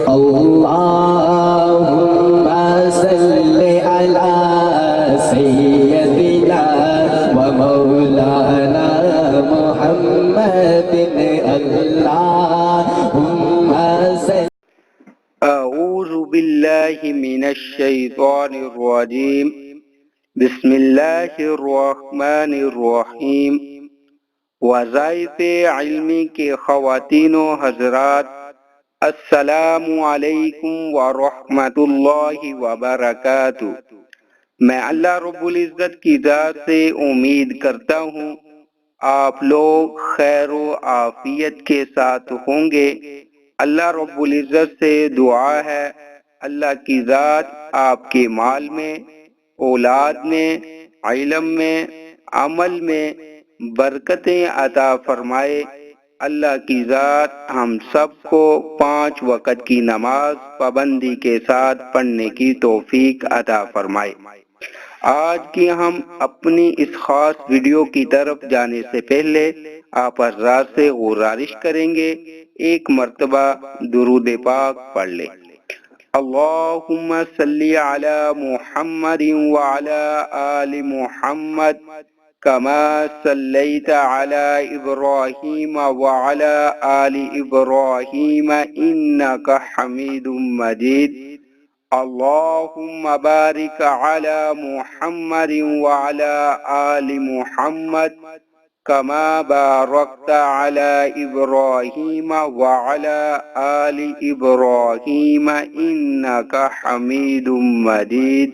اللهم صل على سيدنا ومولانا محمد اللهم صل. اعوذ باللہ من الشیطان الرجیم بسم اللہ الرحمن الرحیم. وظائف علمی کے خواتین و حضرات، السلام علیکم ورحمۃ اللہ وبرکاتہ. میں اللہ رب العزت کی ذات سے امید کرتا ہوں آپ لوگ خیر و عافیت کے ساتھ ہوں گے. اللہ رب العزت سے دعا ہے اللہ کی ذات آپ کے مال میں، اولاد میں، علم میں، عمل میں برکتیں عطا فرمائے. اللہ کی ذات ہم سب کو 5 وقت کی نماز پابندی کے ساتھ پڑھنے کی توفیق عطا فرمائے. آج کی ہم اپنی اس خاص ویڈیو کی طرف جانے سے پہلے آپ حضرات سے گزارش کریں گے ایک مرتبہ درود پاک پڑھ لیں. اللہم صلی علی محمد وعلی آل محمد کما صلیت علی ابراہیم وعلی آل ابراہیم انک حمید مجید. اللہم بارک علی محمد وعلی آل محمد کما بارکت علی ابراہیم وعلی آل ابراہیم انک حمید مجید.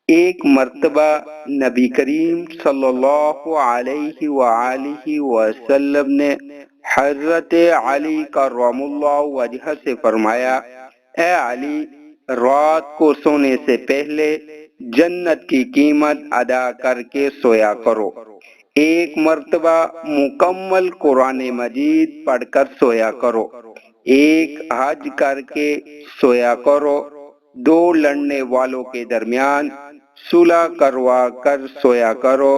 ایک مرتبہ نبی کریم صلی اللہ علیہ وآلہ وسلم نے حضرت علی کرم اللہ وجہہ سے فرمایا، اے علی، رات کو سونے سے پہلے جنت کی قیمت ادا کر کے سویا کرو. ایک مرتبہ مکمل قرآن مجید پڑھ کر سویا کرو. ایک حج کر کے سویا کرو. 2 لڑنے والوں کے درمیان صلح کروا کر سویا کرو.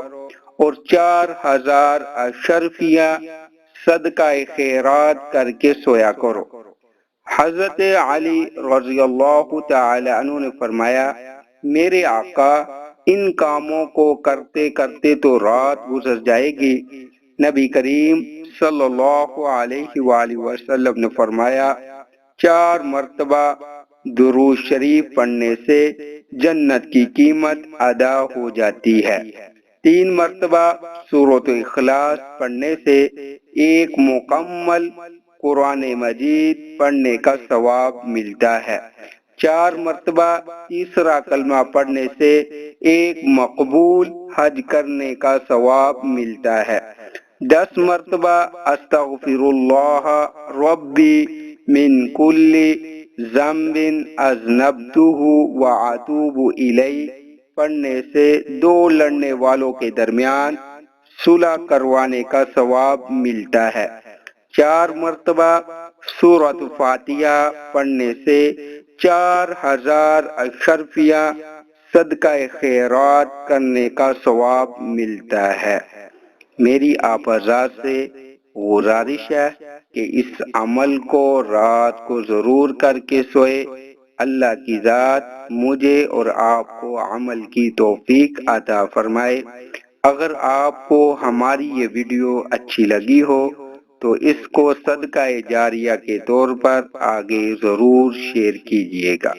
اور 4000 اشرفیہ صدقہ خیرات کر کے سویا کرو. حضرت علی رضی اللہ تعالی عنہ نے فرمایا، میرے آقا، ان کاموں کو کرتے کرتے تو رات گزر جائے گی. نبی کریم صلی اللہ علیہ وآلہ وسلم نے فرمایا، 4 مرتبہ درود شریف پڑھنے سے جنت کی قیمت ادا ہو جاتی ہے. 3 مرتبہ سورۃ اخلاص پڑھنے سے ایک مکمل قرآن مجید پڑھنے کا ثواب ملتا ہے. 4 مرتبہ تیسرا کلمہ پڑھنے سے ایک مقبول حج کرنے کا ثواب ملتا ہے. 10 مرتبہ استغفر اللہ ربی من کل ذنب اذنبتہ واتوب الیہ پڑھنے سے 2 لڑنے والوں کے درمیان صلح کروانے کا ثواب ملتا ہے. 4 مرتبہ سورۃ فاتحہ پڑھنے سے 4000 اشرفیہ صدقہ خیرات کرنے کا ثواب ملتا ہے. میری آپ حضرات سے گزارش ہے کہ اس عمل کو رات کو ضرور کر کے سوئے. اللہ کی ذات مجھے اور آپ کو عمل کی توفیق عطا فرمائے. اگر آپ کو ہماری یہ ویڈیو اچھی لگی ہو تو اس کو صدقہ جاریہ کے طور پر آگے ضرور شیئر کیجیے گا.